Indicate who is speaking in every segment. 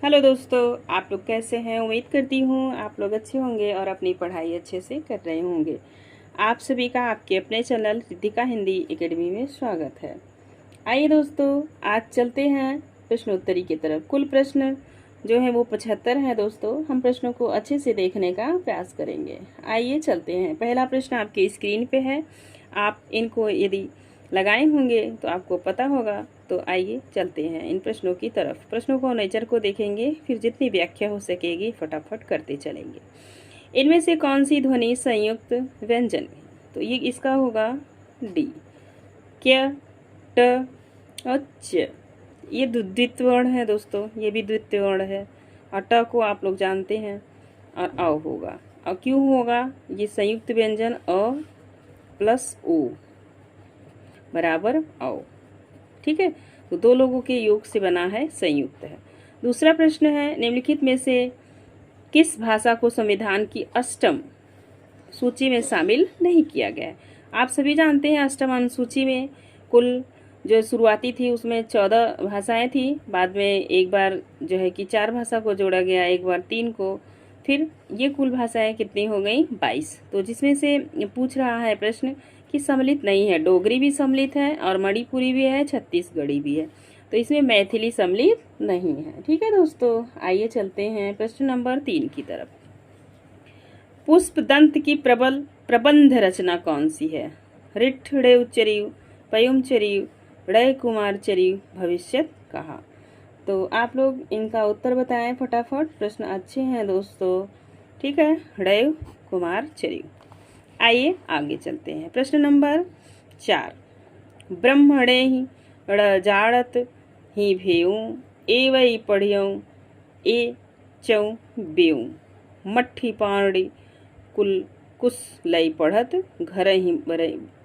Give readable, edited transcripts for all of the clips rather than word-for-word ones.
Speaker 1: Hello दोस्तों, आप लोग कैसे हैं। उम्मीद करती हूँ आप लोग अच्छे होंगे और अपनी पढ़ाई अच्छे से कर रहे होंगे। आप सभी का आपके अपने चैनल रिद्धिका हिंदी एकेडमी में स्वागत है। आइए दोस्तों, आज चलते हैं प्रश्नोत्तरी की तरफ। कुल प्रश्न जो है वो 75 है दोस्तों। हम प्रश्नों को अच्छे से देखने का प्रयास करेंगे। आइए चलते हैं। पहला प्रश्न आपके स्क्रीन पे है। आप इनको यदि लगाए होंगे तो आपको पता होगा। तो आइए चलते हैं इन प्रश्नों की तरफ। प्रश्नों को नेचर को देखेंगे, फिर जितनी व्याख्या हो सकेगी फटाफट करते चलेंगे। इनमें से कौन सी ध्वनि संयुक्त व्यंजन है? तो ये इसका होगा डी। क्या, ट और च। ये द्वितीय वर्ण है दोस्तों, ये भी द्वितीय वर्ण है। और ट को आप लोग जानते हैं और अ होगा। और क्यों होगा? ये संयुक्त व्यंजन अ प्लस ओ बराबर औ। ठीक है, तो दो लोगों के योग से बना है, संयुक्त है। दूसरा प्रश्न है, निम्नलिखित में से किस भाषा को संविधान की अष्टम सूची में शामिल नहीं किया गया है? आप सभी जानते हैं अष्टम अनुसूची में कुल जो शुरुआती थी उसमें 14 भाषाएं थी। बाद में एक बार जो है कि 4 भाषा को जोड़ा गया, एक बार 3 को, फिर ये कुल भाषाएं कितनी हो गई? 22। तो जिसमें से पूछ रहा है प्रश्न कि सम्मिलित नहीं है। डोगरी भी सम्मिलित है और मणिपुरी भी है, छत्तीसगढ़ी भी है। तो इसमें मैथिली सम्मिलित नहीं है। ठीक है दोस्तों, आइए चलते हैं प्रश्न नंबर 3 की तरफ। पुष्पदंत की प्रबल प्रबंध रचना कौन सी है? ऋठ ड़ेव चरिव, पयुम चरिव, ड़य कुमार चरिव, भविष्यत कहा। तो आप लोग इनका उत्तर बताएं फटाफट। प्रश्न अच्छे हैं दोस्तों। ठीक है, ड़य कुमार चरिव। आइए आगे चलते हैं। प्रश्न नंबर 4। ब्रह्मणे ही ड़जाड़त ही भेऊ, ए वही पढ़ियऊ, ए चौ बेऊ, मट्ठी पाणी कुल कुस लई पढ़त, घर ही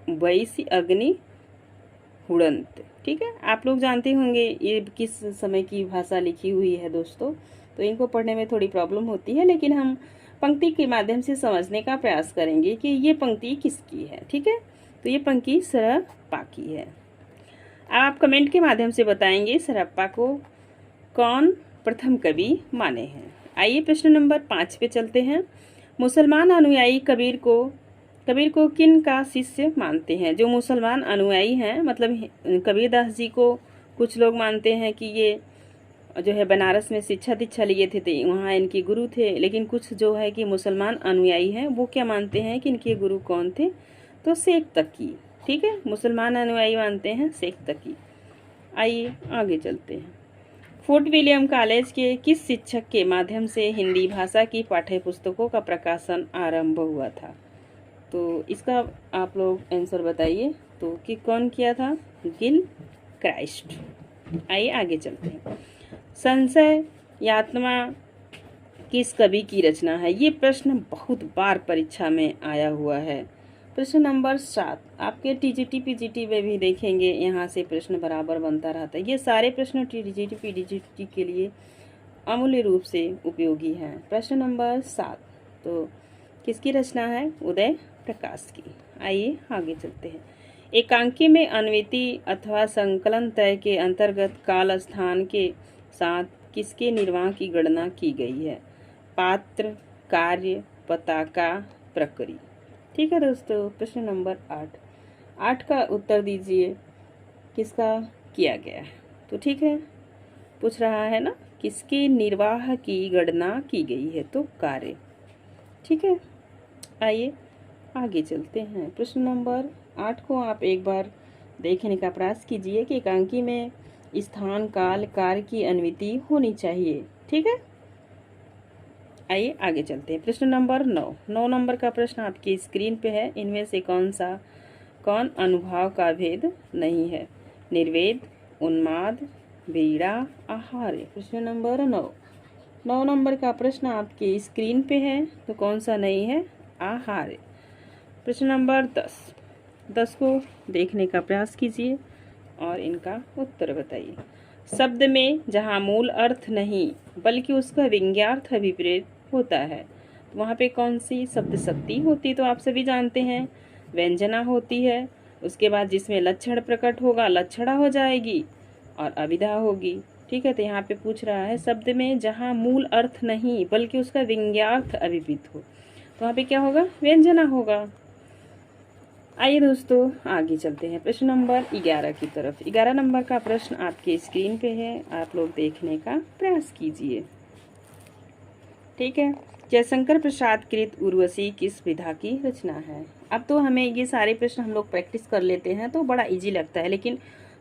Speaker 1: बैसी अग्नि हुड़ंत। ठीक है, आप लोग जानते होंगे ये किस समय की भाषा लिखी हुई है दोस्तों। तो इनको पढ़ने में थोड़ी प्रॉब्लम होती है, लेकिन हम पंक्ति के माध्यम से समझने का प्रयास करेंगे कि ये पंक्ति किसकी है। ठीक है, तो ये पंक्ति सरप्पा की है। आप कमेंट के माध्यम से बताएंगे सरप्पा को कौन प्रथम कवि माने हैं। आइए प्रश्न नंबर 5 पे चलते हैं। मुसलमान अनुयायी कबीर को किन का शिष्य मानते हैं? जो मुसलमान अनुयायी हैं, मतलब कबीरदास जी को कुछ लोग मानते हैं कि ये जो है बनारस में शिक्षा दीक्षा लिए थे, वहाँ इनके गुरु थे। लेकिन कुछ जो है कि मुसलमान अनुयायी हैं वो क्या मानते हैं कि इनके गुरु कौन थे? तो शेख तकी। ठीक है, मुसलमान अनुयायी मानते हैं शेख तकी। आइए आगे चलते हैं। फोर्ट विलियम कॉलेज के किस शिक्षक के माध्यम से हिंदी भाषा की पाठ्य पुस्तकों का प्रकाशन आरंभ हुआ था? तो इसका आप लोग आंसर बताइए। तो कि कौन किया था? गिल क्राइस्ट। आइए आगे चलते हैं। संशय यात्मा किस कवि की रचना है? ये प्रश्न बहुत बार परीक्षा में आया हुआ है। प्रश्न नंबर 7 आपके टीजीटी पीजीटी में भी देखेंगे, यहाँ से प्रश्न बराबर बनता रहता है। ये सारे प्रश्न टीजीटी पीजीटी के लिए अमूल्य रूप से उपयोगी हैं। प्रश्न नंबर 7 तो किसकी रचना है? उदय प्रकाश की। आइए आगे चलते हैं। एकांकी में अन्विति अथवा संकलन तय के अंतर्गत काल स्थान के साथ किसके निर्वाह की गणना की गई है? पात्र, कार्य, पताका, प्रक्रिया। ठीक है दोस्तों, प्रश्न नंबर 8 का उत्तर दीजिए किसका किया गया है। तो ठीक है, पूछ रहा है ना किसके निर्वाह की गणना की गई है? तो कार्य। ठीक है, आइए आगे चलते हैं। प्रश्न नंबर 8 को आप एक बार देखने का प्रयास कीजिए कि एकांकी में स्थान, काल, कार्य की अन्विति होनी चाहिए। ठीक है, आइए आगे चलते हैं। प्रश्न नंबर 9 नंबर का प्रश्न आपकी स्क्रीन पे है। इनमें से कौन अनुभाव का भेद नहीं है? निर्वेद, उन्माद, बीड़ा, आहार्य। प्रश्न नंबर 9 नंबर का प्रश्न आपकी स्क्रीन पे है। तो कौन सा नहीं है? आहार्य। प्रश्न नंबर 10 को देखने का प्रयास कीजिए और इनका उत्तर बताइए। शब्द में जहाँ मूल अर्थ नहीं बल्कि उसका व्यंग्यार्थ अभिप्रेत होता है, तो वहाँ पे कौन सी शब्द शक्ति होती? तो आप सभी जानते हैं व्यंजना होती है। उसके बाद जिसमें लक्षण प्रकट होगा लक्षणा हो जाएगी और अभिधा होगी। ठीक है, तो यहाँ पे पूछ रहा है शब्द में जहाँ मूल अर्थ नहीं बल्कि उसका व्यंग्यार्थ अभिहित हो, तो वहाँ पे क्या होगा? व्यंजना होगा। आइए दोस्तों आगे चलते हैं प्रश्न नंबर 11 की तरफ। 11 नंबर का प्रश्न आपके स्क्रीन पे है, आप लोग देखने का प्रयास कीजिए। ठीक है, जयशंकर प्रसाद कृत उर्वशी किस विधा की रचना है? अब तो हमें ये सारे प्रश्न हम लोग प्रैक्टिस कर लेते हैं तो बड़ा इजी लगता है, लेकिन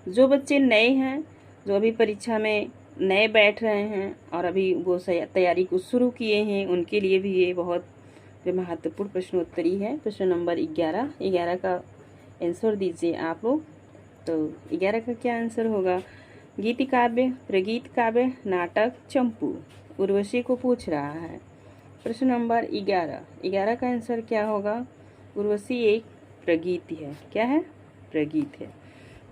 Speaker 1: जो बच्चे नए हैं, जो अभी परीक्षा में नए बैठ रहे हैं और अभी वो तैयारी को शुरू किए हैं, उनके लिए भी ये बहुत जो महत्वपूर्ण प्रश्नोत्तरी है। प्रश्न नंबर 11 का आंसर दीजिए आप लोग। तो 11 का क्या आंसर होगा? गीति काव्य, प्रगीत काव्य, नाटक, चंपू। उर्वशी को पूछ रहा है। प्रश्न नंबर 11 का आंसर क्या होगा? उर्वशी एक प्रगीत है। क्या है? प्रगीत है।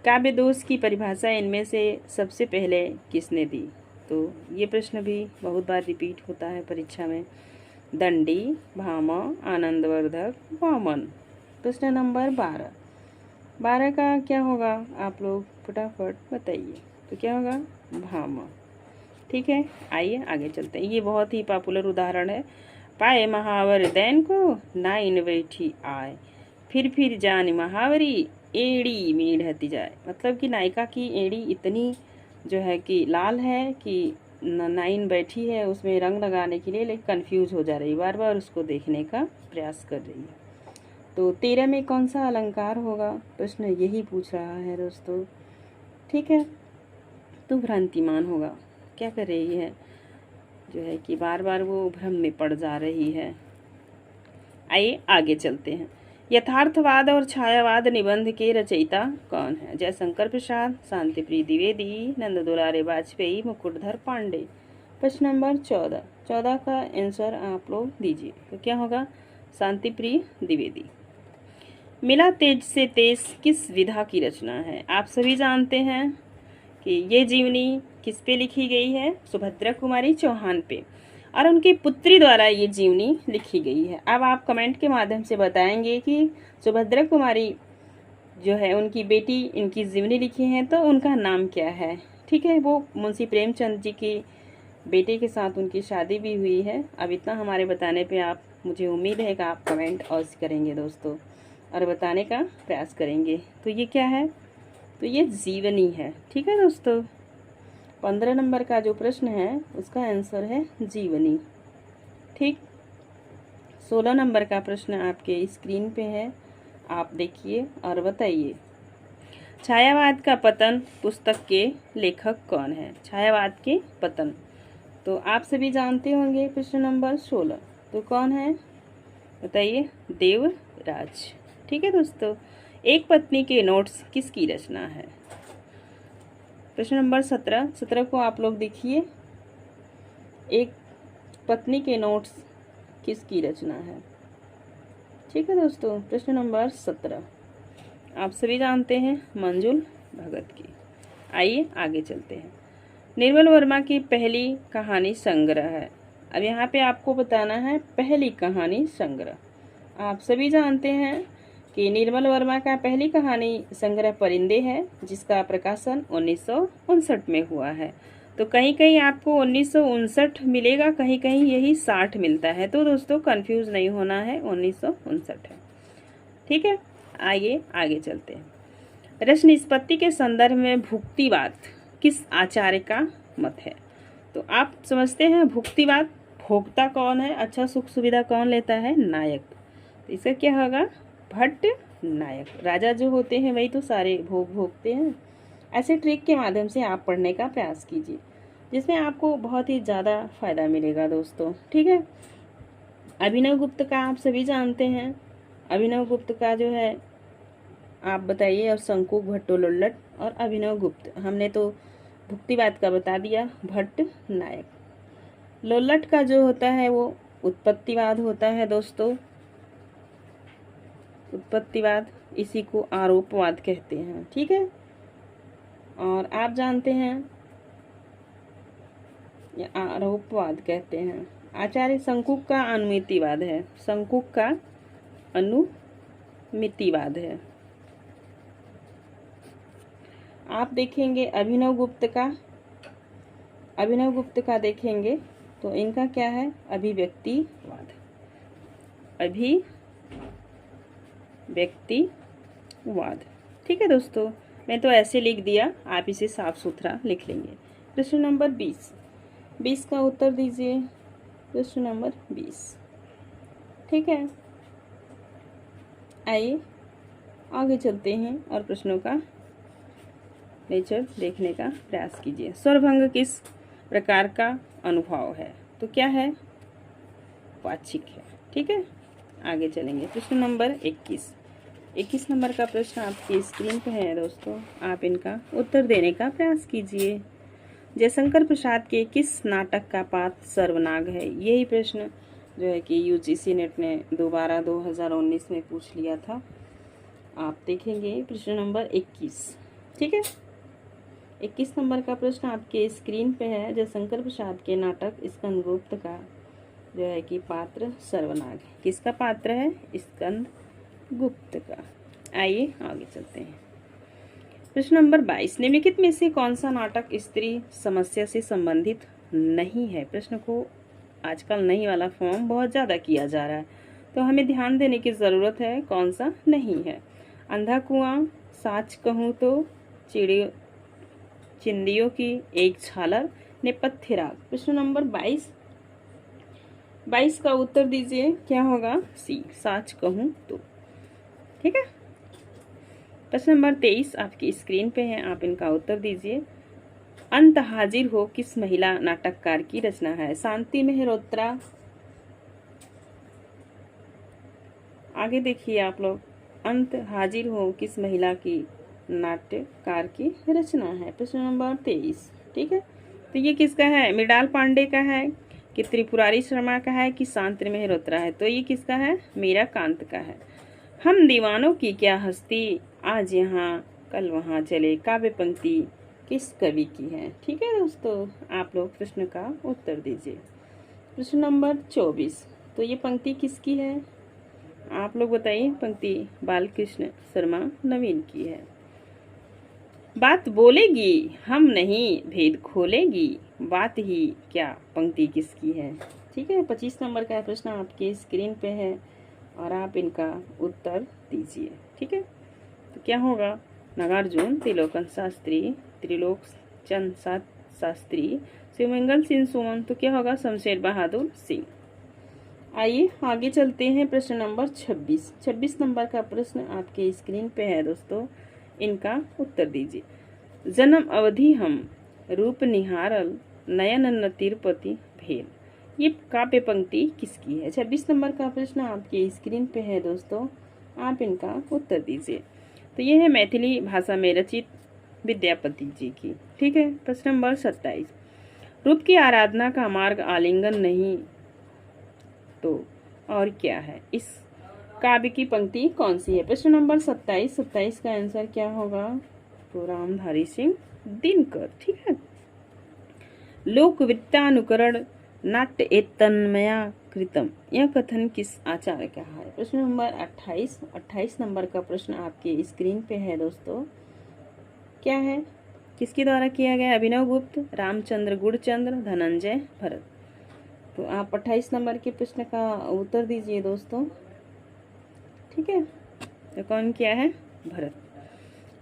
Speaker 1: काव्य दोष की परिभाषा इनमें से सबसे पहले किसने दी? तो ये प्रश्न भी बहुत बार रिपीट होता है परीक्षा में। दंडी, भामा, आनंदवर्धक, वामन। प्रश्न नंबर 12 का क्या होगा? आप लोग फटाफट बताइए। तो क्या होगा? भामा। ठीक है, आइए आगे चलते हैं। ये बहुत ही पॉपुलर उदाहरण है। पाए महावर दैन को नाइन बैठी आए, फिर जान महावरी एड़ी मीढ़ती जाए। मतलब कि नायिका की एड़ी इतनी जो है कि लाल है कि नाइन बैठी है उसमें रंग लगाने के लिए, लेकिन कंफ्यूज हो जा रही है, बार बार उसको देखने का प्रयास कर रही है। तो 13 में कौन सा अलंकार होगा? प्रश्न यही पूछ रहा है दोस्तों। ठीक है, तो भ्रांतिमान होगा। क्या कर रही है? जो है कि बार बार वो भ्रम में पड़ जा रही है। आइए आगे चलते हैं। यथार्थवाद और छायावाद निबंध के रचयिता कौन है? जयशंकर प्रसाद, शांतिप्रिय द्विवेदी, नंद दुलारे वाजपेयी, मुकुटधर पांडे। प्रश्न नंबर 14 का आंसर आप लोग दीजिए। तो क्या होगा? शांतिप्रिय द्विवेदी। मिला तेज से तेज किस विधा की रचना है? आप सभी जानते हैं कि ये जीवनी किस पे लिखी गई है? सुभद्रा कुमारी चौहान पे, और उनकी पुत्री द्वारा ये जीवनी लिखी गई है। अब आप कमेंट के माध्यम से बताएंगे कि सुभद्रा कुमारी जो है उनकी बेटी इनकी जीवनी लिखी है, तो उनका नाम क्या है? ठीक है, वो मुंशी प्रेमचंद जी की बेटे के साथ उनकी शादी भी हुई है। अब इतना हमारे बताने पे आप, मुझे उम्मीद है कि आप कमेंट अवश्य करेंगे दोस्तों और बताने का प्रयास करेंगे। तो ये क्या है? तो ये जीवनी है। ठीक है दोस्तों, 15 नंबर का जो प्रश्न है उसका आंसर है जीवनी। ठीक, 16 नंबर का प्रश्न आपके स्क्रीन पे है, आप देखिए और बताइए। छायावाद का पतन पुस्तक के लेखक कौन है? छायावाद के पतन तो आप सभी जानते होंगे। प्रश्न नंबर 16 तो कौन है बताइए? देवराज। ठीक है दोस्तों, एक पत्नी के नोट्स किसकी रचना है? प्रश्न नंबर 17 को आप लोग देखिए। एक पत्नी के नोट्स किसकी रचना है? ठीक है दोस्तों, प्रश्न नंबर 17 आप सभी जानते हैं, मंजुल भगत की। आइए आगे चलते हैं। निर्मल वर्मा की पहली कहानी संग्रह है। अब यहाँ पे आपको बताना है पहली कहानी संग्रह। आप सभी जानते हैं कि निर्मल वर्मा का पहली कहानी संग्रह परिंदे है, जिसका प्रकाशन 1959 में हुआ है। तो कहीं कहीं आपको 1959 मिलेगा, कहीं कहीं यही 60 मिलता है। तो दोस्तों कंफ्यूज नहीं होना है, 1959 है। ठीक है, आइए आगे चलते हैं। रस निष्पत्ति के संदर्भ में भुक्तिवाद किस आचार्य का मत है? तो आप समझते हैं भुक्तिवाद, भोक्ता कौन है? अच्छा, सुख सुविधा कौन लेता है? नायक। तो इसका क्या होगा? भट्ट नायक। राजा जो होते हैं वही तो सारे भोग भोगते हैं। ऐसे ट्रिक के माध्यम से आप पढ़ने का प्रयास कीजिए, जिसमें आपको बहुत ही ज़्यादा फायदा मिलेगा दोस्तों। ठीक है, अभिनव गुप्त का आप सभी जानते हैं। अभिनव गुप्त का जो है आप बताइए। और शंकुक भट्टो लोल्लट और अभिनव गुप्त, हमने तो भुक्तिवाद का बता दिया, भट्ट नायक। लोल्लट का जो होता है वो उत्पत्तिवाद होता है दोस्तों। उत्पत्तिवाद, इसी को आरोपवाद कहते हैं। ठीक है, और आप जानते हैं या आरोपवाद कहते हैं। आचार्य शंकुक का अनुमितिवाद है। शंकुक का अनुमितिवाद है। आप देखेंगे अभिनव गुप्त का अभिनव गुप्त का देखेंगे तो इनका क्या है, अभिव्यक्तिवाद। अभिव्यक्तिवाद। ठीक है दोस्तों, मैं तो ऐसे लिख दिया, आप इसे साफ सुथरा लिख लेंगे। प्रश्न नंबर 20 का उत्तर दीजिए। प्रश्न नंबर 20। ठीक है, आइए आगे चलते हैं और प्रश्नों का नेचर देखने का प्रयास कीजिए। स्वरभंग किस प्रकार का अनुभव है? तो क्या है, वाचिक है। ठीक है, आगे चलेंगे। प्रश्न नंबर 21 नंबर का प्रश्न आपकी स्क्रीन पे है दोस्तों, आप इनका उत्तर देने का प्रयास कीजिए। जयशंकर प्रसाद के किस नाटक का पात्र सर्वनाग है? यही प्रश्न जो है कि यूजीसी नेट ने दोबारा 2019 में पूछ लिया था। आप देखेंगे प्रश्न नंबर 21। ठीक है, 21 नंबर का प्रश्न आपके स्क्रीन पे है। जयशंकर प्रसाद के नाटक स्कंदगुप्त का जो है कि पात्र सर्वनाग है। किसका पात्र है? स्कंदगुप्त का। आइए आगे चलते हैं। प्रश्न नंबर 22, निम्नलिखित में से कौन सा नाटक स्त्री समस्या से संबंधित नहीं है? प्रश्न को आजकल नहीं वाला फॉर्म बहुत ज़्यादा किया जा रहा है, तो हमें ध्यान देने की ज़रूरत है कौन सा नहीं है। अंधा कुआं, साच कहूँ तो, चिंदियों की एक झालर, नेपथ्य राग। प्रश्न नंबर 22 का उत्तर दीजिए, क्या होगा? सी, साच कहूँ तो। ठीक है, प्रश्न नंबर 23 आपकी स्क्रीन पे है, आप इनका उत्तर दीजिए। अंत हाजिर हो किस महिला नाटककार की रचना है? शांति मेहरोत्रा। आगे देखिए आप लोग, अंत हाजिर हो किस महिला की नाट्यकार की रचना है? प्रश्न नंबर 23। ठीक है, तो ये किसका है? मृणाल पांडे का है कि त्रिपुरारी शर्मा का है कि शांति मेहरोत्रा है? तो ये किसका है? मीराकांत का है। हम दीवानों की क्या हस्ती, आज यहाँ कल वहाँ चले, काव्य पंक्ति किस कवि की है? ठीक है दोस्तों, आप लोग प्रश्न का उत्तर दीजिए। प्रश्न नंबर 24, तो ये पंक्ति किसकी है? आप लोग बताइए। पंक्ति बालकृष्ण शर्मा नवीन की है। बात बोलेगी हम नहीं भेद खोलेगी, बात ही क्या, पंक्ति किसकी है? ठीक है, 25 नंबर का प्रश्न आपके स्क्रीन पे है और आप इनका उत्तर दीजिए। ठीक है, तो क्या होगा? नागार्जुन त्रिलोकन शास्त्री, त्रिलोक चंद शास्त्री, शिवमंगल सिंह सुमन। तो क्या होगा? शमशेर बहादुर सिंह। आइए आगे चलते हैं। प्रश्न नंबर 26 नंबर का प्रश्न आपके स्क्रीन पे है दोस्तों, इनका उत्तर दीजिए। जन्म अवधि हम रूप निहारल, नयन न तिरुपति भेल। ये काव्य पंक्ति किसकी है? 26 नंबर का प्रश्न आपके स्क्रीन पे है दोस्तों, आप इनका उत्तर दीजिए। तो ये है मैथिली भाषा में रचित विद्यापति जी की। ठीक है, प्रश्न नंबर 27, रूप की आराधना का मार्ग आलिंगन नहीं तो और क्या है? इस काव्य की पंक्ति कौन सी है? प्रश्न नंबर 27 का आंसर क्या होगा? तो रामधारी सिंह दिनकर। ठीक है, लोक वित्तानुकरण नाट्य एतन्मया कृतम, यह कथन किस आचार्य का है? प्रश्न नंबर 28 नंबर का प्रश्न आपके स्क्रीन पे है दोस्तों, क्या है? किसके द्वारा किया गया? अभिनव गुप्त, रामचंद्र गुड़चंद्र, धनंजय भरत। तो आप 28 नंबर के प्रश्न का उत्तर दीजिए दोस्तों। ठीक है, तो कौन किया है? भरत।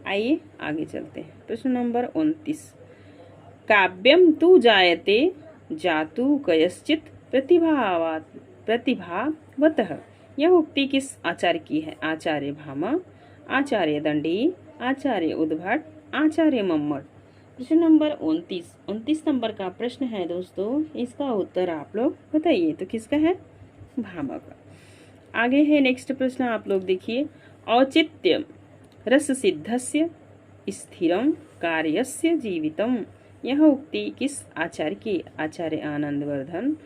Speaker 1: आइए आगे चलते हैं। प्रश्न नंबर 29, काव्यम तु जायते जातु कयश्चित प्रतिभावतः, यह उक्ति किस आचार्य की है? आचार्य भामा, आचार्य दंडी, आचार्य उद्भट, आचार्य मम्मट। प्रश्न नंबर 29 नंबर का प्रश्न है दोस्तों, इसका उत्तर आप लोग बताइए। तो किसका है? भामा का। आगे है नेक्स्ट प्रश्न, आप लोग देखिए। औचित्यम रस सिद्धस्य स्थिरम कार्यस्य जीवितम, यह उक्ति किस आचार्य की? आचार्य आनंदवर्धन,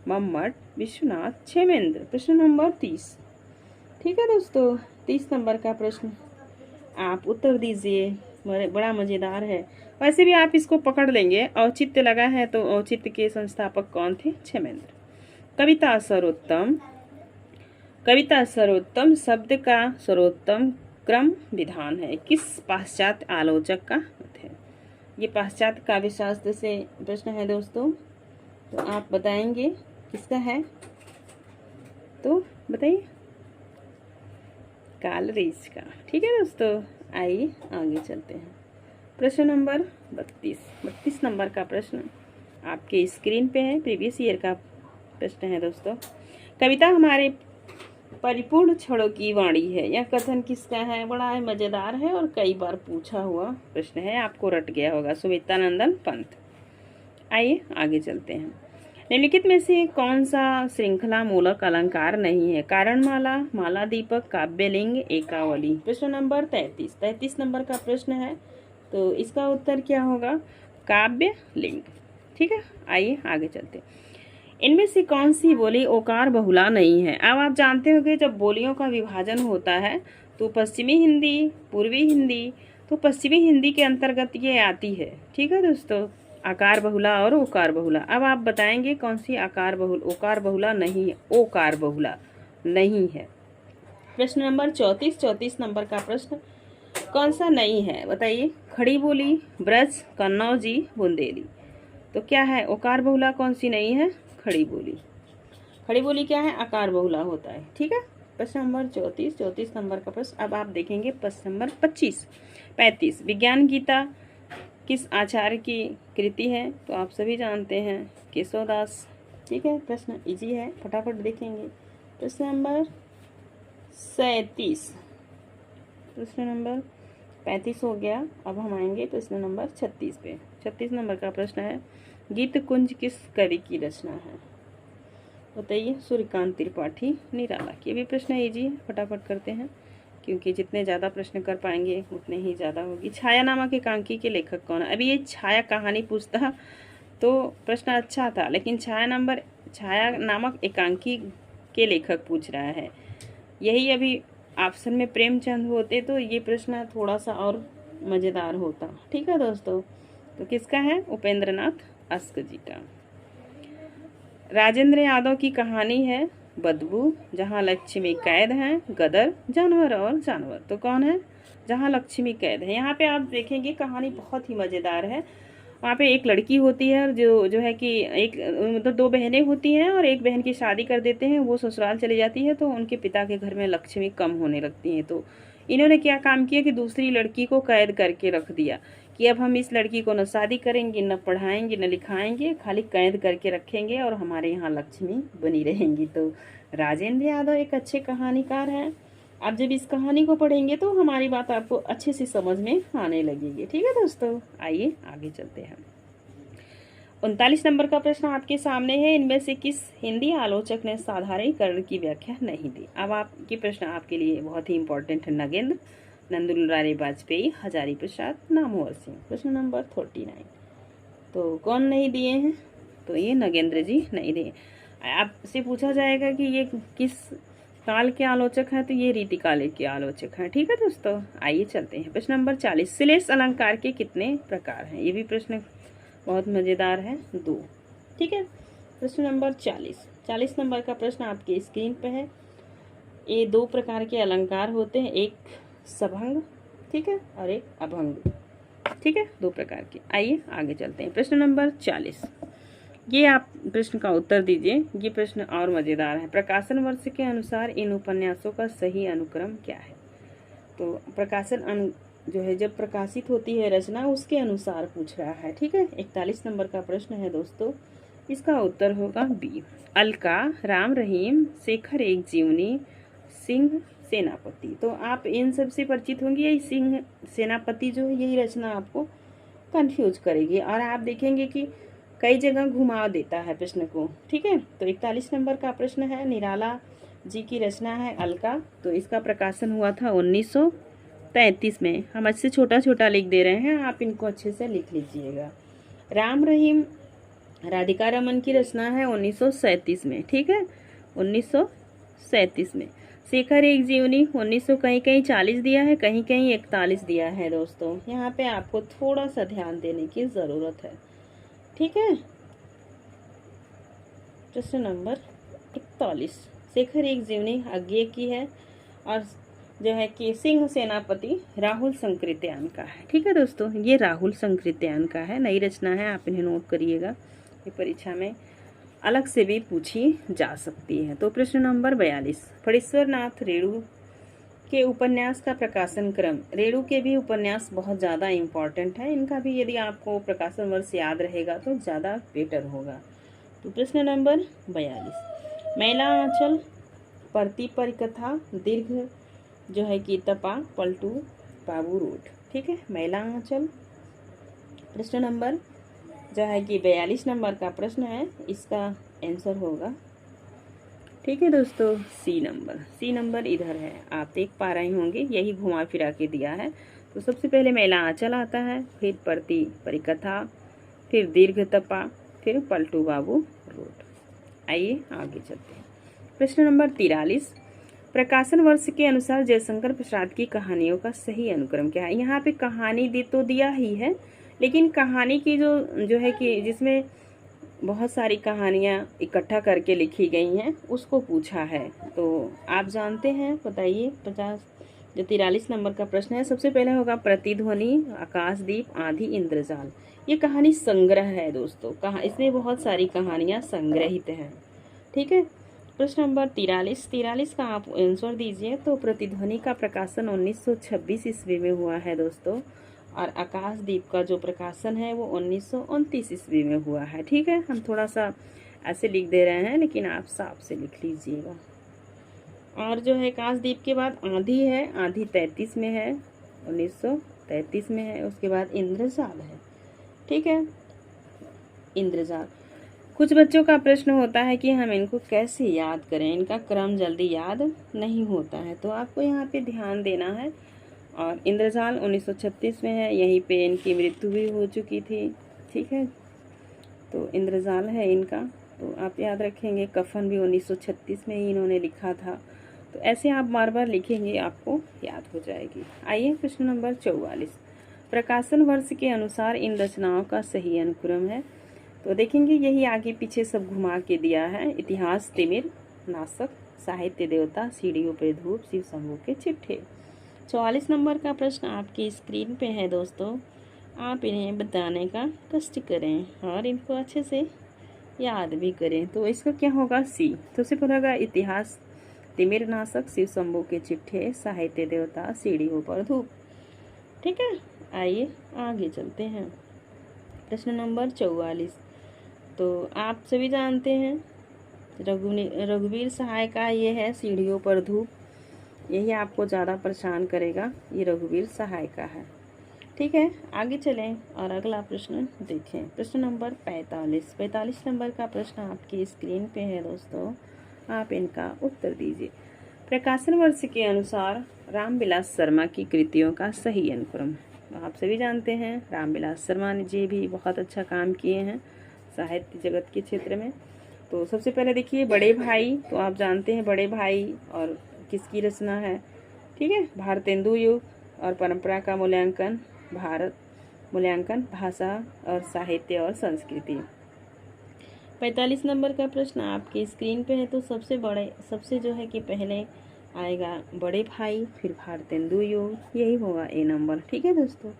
Speaker 1: मम्मट, विश्वनाथ, क्षेमेंद्र। प्रश्न नंबर 30। ठीक है दोस्तों, 30 नंबर का प्रश्न आप उत्तर दीजिए। बड़ा मजेदार है, वैसे भी आप इसको पकड़ लेंगे। औचित्य लगा है तो औचित्य के संस्थापक कौन थे? क्षेमेंद्र। कविता सर्वोत्तम शब्द का सर्वोत्तम क्रम विधान है, किस पाश्चात्य आलोचक का मत है? ये पाश्चात्य काव्य शास्त्र से प्रश्न है दोस्तों। तो आप बताएंगे किसका है, तो बताइए। कालरेज का। ठीक है दोस्तों, आइए आगे चलते हैं। प्रश्न नंबर 32 नंबर का प्रश्न आपके स्क्रीन पे है, प्रीवियस ईयर का प्रश्न है दोस्तों। कविता हमारे परिपूर्ण क्षणों की वाणी है, यह कथन किसका है? बड़ा है, मजेदार है और कई बार पूछा हुआ प्रश्न है, आपको रट गया होगा। सुमित्रानंदन पंत। आइए आगे चलते हैं। निम्नलिखित में से कौन सा श्रृंखला मूलक अलंकार नहीं है? कारणमाला, माला दीपक, काव्यलिंग, एकावली। प्रश्न नंबर 33 नंबर का प्रश्न है, तो इसका उत्तर क्या होगा? काव्यलिंग। ठीक है, आइए आगे चलते हैं। इनमें से कौन सी बोली ओकार बहुला नहीं है? अब आप जानते होंगे जब बोलियों का विभाजन होता है तो पश्चिमी हिंदी, पूर्वी हिंदी, तो पश्चिमी हिंदी के अंतर्गत ये आती है। ठीक है दोस्तों, आकार बहुला और ओकार बहुला। अब आप बताएंगे कौन सी ओकार बहुला नहीं है, ओकार बहुला नहीं है। प्रश्न नंबर 34 नंबर का प्रश्न कौन सा नहीं है बताइए? खड़ी बोली, ब्रज, कन्नौजी, बुंदेली। तो क्या है ओकार बहुला? कौन सी नहीं है? खड़ी बोली। खड़ी बोली क्या है? आकार बहुला होता है। ठीक है, प्रश्न नंबर 34 नंबर का प्रश्न। अब आप देखेंगे प्रश्न नंबर 35 विज्ञान गीता किस आचार्य की कृति है? तो आप सभी जानते हैं, केशवदास। ठीक है, प्रश्न इजी है, फटाफट देखेंगे। प्रश्न नंबर 37, प्रश्न नंबर 35 हो गया। अब हम आएंगे प्रश्न नंबर 36 पे। 36 नंबर का प्रश्न है, गीत कुंज किस कवि की रचना है? बताइए। सूर्यकांत त्रिपाठी, निराला। ये भी प्रश्न इजी है, फटाफट करते हैं क्योंकि जितने ज़्यादा प्रश्न कर पाएंगे उतने ही ज़्यादा होगी। छाया नामक एकांकी के लेखक कौन है? अभी ये छाया कहानी पूछता तो प्रश्न अच्छा था, लेकिन छाया नामक एकांकी के लेखक पूछ रहा है। यही अभी ऑप्शन में प्रेमचंद होते तो ये प्रश्न थोड़ा सा और मज़ेदार होता। ठीक है दोस्तों, तो किसका है? उपेंद्रनाथ अस्क जी का। राजेंद्र यादव की कहानी है बदबू, जहाँ लक्ष्मी कैद हैं, गदर, जानवर और जानवर। तो कौन है? जहाँ लक्ष्मी कैद है। यहाँ पे आप देखेंगे कहानी बहुत ही मज़ेदार है। वहाँ पे एक लड़की होती है जो है कि एक मतलब दो बहनें होती हैं और एक बहन की शादी कर देते हैं, वो ससुराल चली जाती है तो उनके पिता के घर में लक्ष्मी कम होने लगती हैं। तो इन्होंने क्या काम किया कि दूसरी लड़की को कैद करके रख दिया कि अब हम इस लड़की को न शादी करेंगे, न पढ़ाएंगे, न लिखाएंगे, खाली कैद करके रखेंगे और हमारे यहाँ लक्ष्मी बनी रहेंगी। तो राजेंद्र यादव एक अच्छे कहानीकार हैं। आप जब इस कहानी को पढ़ेंगे तो हमारी बात आपको अच्छे से समझ में आने लगेगी। ठीक है दोस्तों, आइए आगे चलते हैं। 39 नंबर का प्रश्न आपके सामने है, इनमें से किस हिंदी आलोचक ने साधारणीकरण की व्याख्या नहीं दी? अब आपके प्रश्न आपके लिए बहुत ही इंपॉर्टेंट है। नगेंद्र, नंदुलाल वाजपेयी, हजारी प्रसाद, नामवर सिंह। प्रश्न नंबर 39, तो कौन नहीं दिए हैं? तो ये नगेंद्र जी नहीं दिए। आपसे पूछा जाएगा कि ये किस काल के आलोचक हैं, तो ये रीतिकाल के आलोचक हैं। ठीक है दोस्तों, आइए चलते हैं। प्रश्न नंबर 40, श्लेष अलंकार के कितने प्रकार हैं? ये भी प्रश्न बहुत मज़ेदार है, 2। ठीक है, प्रश्न नंबर 40 नंबर का प्रश्न आपके स्क्रीन पे है। ये 2 प्रकार के अलंकार होते हैं, एक सभंग, ठीक है, और एक अभंग। ठीक है, 2 प्रकार के। आइए आगे चलते हैं। प्रश्न नंबर 40, ये आप प्रश्न का उत्तर दीजिए। ये प्रश्न और मज़ेदार है। प्रकाशन वर्ष के अनुसार इन उपन्यासों का सही अनुक्रम क्या है? तो प्रकाशन जो है जब प्रकाशित होती है रचना उसके अनुसार पूछ रहा है। ठीक है, 41 नंबर का प्रश्न है दोस्तों, इसका उत्तर होगा बी। अलका, राम रहीम, शेखर एक जीवनी, सिंह सेनापति। तो आप इन सब से परिचित होंगे। यही सिंह सेनापति जो है यही रचना आपको कंफ्यूज करेगी और आप देखेंगे कि कई जगह घुमा देता है प्रश्न को। ठीक है, तो 41 नंबर का प्रश्न है, निराला जी की रचना है अलका। तो इसका प्रकाशन हुआ था 1933 में। हम अच्छे छोटा छोटा लिख दे रहे हैं, आप इनको अच्छे से लिख लीजिएगा। राम रहीम राधिका रमन की रचना है 1937 में। ठीक है, 1937 में। शेखर एक जीवनी 1900 कहीं कहीं 40 दिया है, कहीं कहीं 41 दिया है दोस्तों। यहाँ पे आपको थोड़ा सा ध्यान देने की ज़रूरत है। ठीक है, प्रश्न नंबर 41, शेखर एक जीवनी अज्ञे की है और जो है कि सिंह सेनापति राहुल संकृत्यान का है। ठीक है दोस्तों, ये राहुल संकृत्यान का है, नई रचना है, आप इन्हें नोट करिएगा, ये परीक्षा में अलग से भी पूछी जा सकती है। तो प्रश्न नंबर 42, फणीश्वर नाथ रेणु के उपन्यास का प्रकाशन क्रम। रेणु के भी उपन्यास बहुत ज़्यादा इम्पॉर्टेंट है, इनका भी यदि आपको प्रकाशन वर्ष याद रहेगा तो ज़्यादा बेटर होगा। तो प्रश्न नंबर 42, मैला आंचल, परती परिकथा, दीर्घ जो है कि तपा, पलटू बाबू रोड। ठीक है, मैला आंचल। प्रश्न नंबर जो है कि 42 नंबर का प्रश्न है, इसका आंसर होगा, ठीक है दोस्तों, सी नंबर इधर है, आप देख पा रहे होंगे, यही घुमा फिरा के दिया है। तो सबसे पहले मैला आंचल आता है, फिर परती परिकथा, फिर दीर्घ तपा, फिर पलटू बाबू रोड। आइए आगे चलते हैं। प्रश्न नंबर 43, प्रकाशन वर्ष के अनुसार जयशंकर प्रसाद की कहानियों का सही अनुक्रम क्या है। यहाँ पे कहानी तो दिया ही है, लेकिन कहानी की जो है कि जिसमें बहुत सारी कहानियाँ इकट्ठा करके लिखी गई हैं उसको पूछा है। तो आप जानते हैं, बताइए। 43 नंबर का प्रश्न है, सबसे पहले होगा प्रतिध्वनि, आकाशदीप, आंधी, इंद्रजाल। ये कहानी संग्रह है दोस्तों, इसमें बहुत सारी कहानियाँ संग्रहित हैं। ठीक है, प्रश्न नंबर 43 का आप आंसर दीजिए। तो प्रतिध्वनि का प्रकाशन 1926 ईस्वी में हुआ है दोस्तों, और आकाशदीप का जो प्रकाशन है वो 1929 ईस्वी में हुआ है। ठीक है, हम थोड़ा सा ऐसे लिख दे रहे हैं, लेकिन आप साफ से लिख लीजिएगा। और जो है आकाशदीप के बाद आंधी है, आंधी 33 में है, 1933 में है। उसके बाद इंद्रजाल है। ठीक है, इंद्रजाल। कुछ बच्चों का प्रश्न होता है कि हम इनको कैसे याद करें, इनका क्रम जल्दी याद नहीं होता है, तो आपको यहाँ पे ध्यान देना है। और इंद्रजाल 1936 में है, यहीं पे इनकी मृत्यु भी हो चुकी थी। ठीक है, तो इंद्रजाल है इनका, तो आप याद रखेंगे। कफन भी 1936 में ही इन्होंने लिखा था। तो ऐसे आप बार बार लिखेंगे, आपको याद हो जाएगी। आइए प्रश्न नंबर 44, प्रकाशन वर्ष के अनुसार इन रचनाओं का सही अनुक्रम है। तो देखेंगे, यही आगे पीछे सब घुमा के दिया है। इतिहास तिमिर नाशक, साहित्य देवता, सीढ़ियों पे धूप, शिव शंभू के चिट्ठे। 44 नंबर का प्रश्न आपकी स्क्रीन पे है दोस्तों, आप इन्हें बताने का कष्ट करें और इनको अच्छे से याद भी करें। तो इसका क्या होगा, सी। तो सिर्फ होगा इतिहास तिमिर नाशक, शिव शंभू के चिट्ठे, साहित्य देवता, सीढ़ियों पर धूप। ठीक है, आइए आगे चलते हैं। प्रश्न नंबर 44, तो आप सभी जानते हैं रघुवीर सहाय का ये है सीढ़ियों पर धूप, यही आपको ज़्यादा परेशान करेगा, ये रघुवीर सहाय का है। ठीक है, आगे चलें और अगला प्रश्न देखें। प्रश्न नंबर 45 नंबर का प्रश्न आपकी स्क्रीन पे है दोस्तों, आप इनका उत्तर दीजिए। प्रकाशन वर्ष के अनुसार रामविलास शर्मा की कृतियों का सही अनुक्रम। आप सभी जानते हैं रामविलास शर्मा जी भी बहुत अच्छा काम किए हैं साहित्य जगत के क्षेत्र में। तो सबसे पहले देखिए बड़े भाई, तो आप जानते हैं बड़े भाई और किसकी रचना है। ठीक है, भारतेंदु युग और परंपरा का मूल्यांकन, भाषा और साहित्य और संस्कृति। 45 नंबर का प्रश्न आपकी स्क्रीन पे है। तो सबसे जो है कि पहले आएगा बड़े भाई, फिर भारतेंदु युग, यही होगा ए नंबर। ठीक है दोस्तों,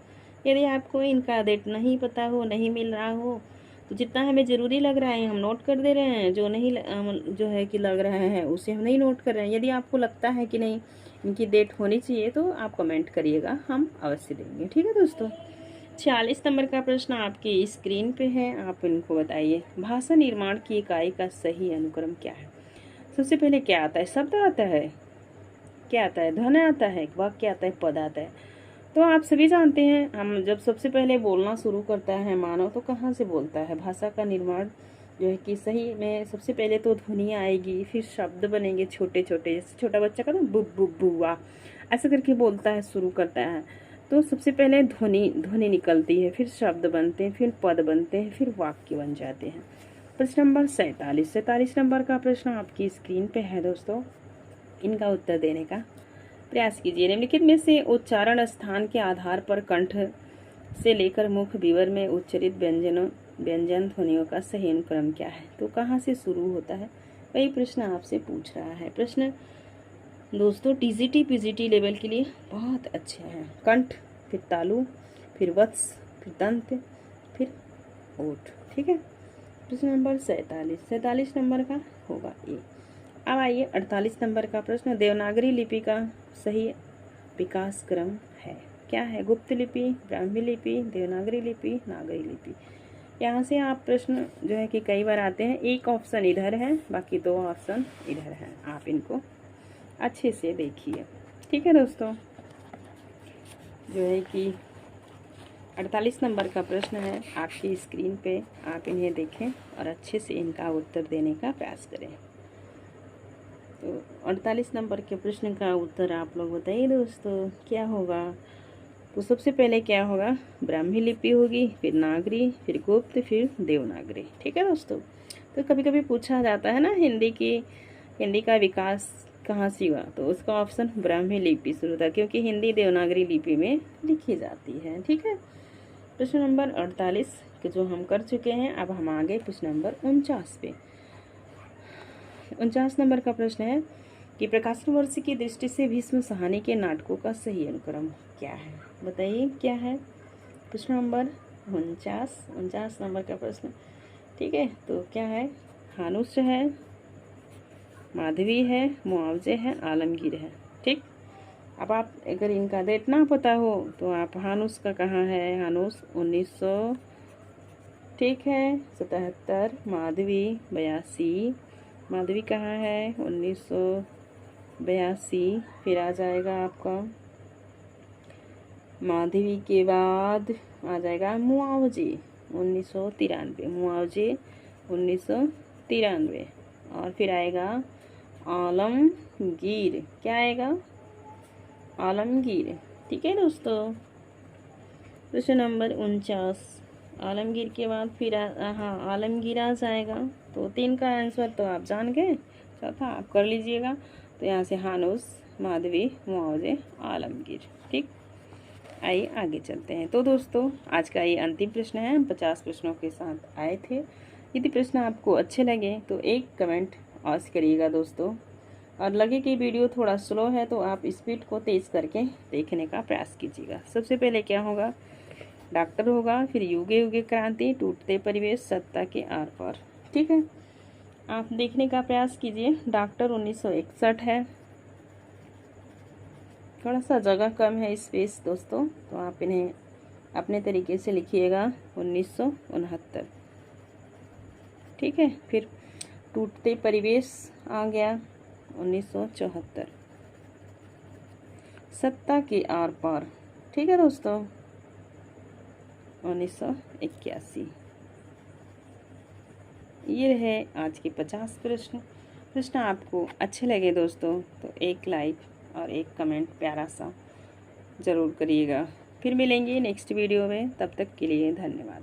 Speaker 1: यदि आपको इनका डेट नहीं पता हो, नहीं मिल रहा हो, तो जितना हमें ज़रूरी लग रहा है हम नोट कर दे रहे हैं, जो नहीं जो है कि लग रहा है उसे हम नहीं नोट कर रहे हैं। यदि आपको लगता है कि नहीं इनकी डेट होनी चाहिए तो आप कमेंट करिएगा, हम अवश्य देंगे। ठीक है दोस्तों, 46 नंबर का प्रश्न आपकी स्क्रीन पे है, आप इनको बताइए। भाषा निर्माण की इकाई का सही अनुक्रम क्या है। सबसे पहले क्या आता है, शब्द आता है, क्या आता है, धन आता है, वाक्य आता है, पद आता है। तो आप सभी जानते हैं, हम जब सबसे पहले बोलना शुरू करता है मानव, तो कहाँ से बोलता है। भाषा का निर्माण जो है कि सही में सबसे पहले तो ध्वनि आएगी, फिर शब्द बनेंगे छोटे छोटे, जैसे छोटा बच्चा का ना बुब बुब बुआ ऐसा करके बोलता है, शुरू करता है। तो सबसे पहले ध्वनि निकलती है, फिर शब्द बनते हैं, फिर पद बनते हैं, फिर वाक्य बन जाते हैं। प्रश्न नंबर 47 नंबर का प्रश्न आपकी स्क्रीन पे है दोस्तों, इनका उत्तर देने का प्रयास कीजिए। निम्नलिखित में से उच्चारण स्थान के आधार पर कंठ से लेकर मुख विवर में उच्चरित व्यंजन ध्वनियों का सही अनुक्रम क्या है। तो कहाँ से शुरू होता है, वही प्रश्न आपसे पूछ रहा है। प्रश्न दोस्तों टीजीटी पीजीटी लेवल के लिए बहुत अच्छे हैं। कंठ, फिर तालु, फिर वत्स, फिर दंत, फिर ओठ। ठीक है। प्रश्न नंबर 47 नंबर का होगा ये। अब आइए 48 नंबर का प्रश्न। देवनागरी लिपि का सही विकास क्रम है क्या है? गुप्त लिपि, ब्राह्मी लिपि, देवनागरी लिपि, नागरी लिपि। यहाँ से आप प्रश्न जो है कि कई बार आते हैं, एक ऑप्शन इधर है, बाकी 2 ऑप्शन इधर है। आप इनको अच्छे से देखिए। ठीक है दोस्तों, जो है कि 48 नंबर का प्रश्न है आपकी स्क्रीन पे, आप इन्हें देखें और अच्छे से इनका उत्तर देने का प्रयास करें। तो 48 नंबर के प्रश्न का उत्तर आप लोग बताइए दोस्तों, क्या होगा? तो सबसे पहले क्या होगा? ब्राह्मी लिपि होगी, फिर नागरी, फिर गुप्त, फिर देवनागरी। ठीक है दोस्तों। तो कभी कभी पूछा जाता है ना, हिंदी का विकास कहाँ से हुआ, तो उसका ऑप्शन ब्राह्मी लिपि शुरू था, क्योंकि हिंदी देवनागरी लिपि में लिखी जाती है। ठीक है। प्रश्न नंबर 48 के जो हम कर चुके हैं, अब हम आगे प्रश्न नंबर 49 पे। 49 नंबर का प्रश्न है कि प्रकाशन वर्ष की दृष्टि से भीष्म साहनी के नाटकों का सही अनुक्रम क्या है? बताइए क्या है? प्रश्न नंबर 49 नंबर का प्रश्न। ठीक है। तो क्या है? हानुस है, माधवी है, मुआवजे है, आलमगीर है। ठीक। अब आप अगर इनका डेट ना पता हो तो आप हानुस का कहाँ है? हानुस 1900, ठीक है, 77, माधवी 82, माधवी कहाँ है? 1982। फिर आ जाएगा आपका माधवी के बाद आ जाएगा मुआवजे 1993, मुआवजे 1993। और फिर आएगा आलमगीर, क्या आएगा? आलमगीर। ठीक है दोस्तों। प्रश्न नंबर 49, आलमगीर के बाद फिर हाँ आलमगीर आ जाएगा। तो 3 का आंसर तो आप जान गए, चौथा आप कर लीजिएगा। तो यहाँ से हानुस, माधवी, मुआवजे, आलमगीर। ठीक। आइए आगे चलते हैं। तो दोस्तों आज का ये अंतिम प्रश्न है, हम 50 प्रश्नों के साथ आए थे। यदि प्रश्न आपको अच्छे लगे तो एक कमेंट अवश्य करिएगा दोस्तों, और लगे कि वीडियो थोड़ा स्लो है तो आप स्पीड को तेज़ करके देखने का प्रयास कीजिएगा। सबसे पहले क्या होगा? डॉक्टर होगा, फिर युगे युगे क्रांति, टूटते परिवेश, सत्ता के आर पार। ठीक है। आप देखने का प्रयास कीजिए। डॉक्टर 1961 है, थोड़ा सा जगह कम है स्पेस दोस्तों, तो आप इन्हें अपने तरीके से लिखिएगा 1969। ठीक है। फिर टूटते परिवेश आ गया 1974, सत्ता के आर पार, ठीक है दोस्तों, 1981। ये रहे आज के 50 प्रश्न आपको अच्छे लगे दोस्तों तो एक लाइक और एक कमेंट प्यारा सा ज़रूर करिएगा। फिर मिलेंगे नेक्स्ट वीडियो में, तब तक के लिए धन्यवाद।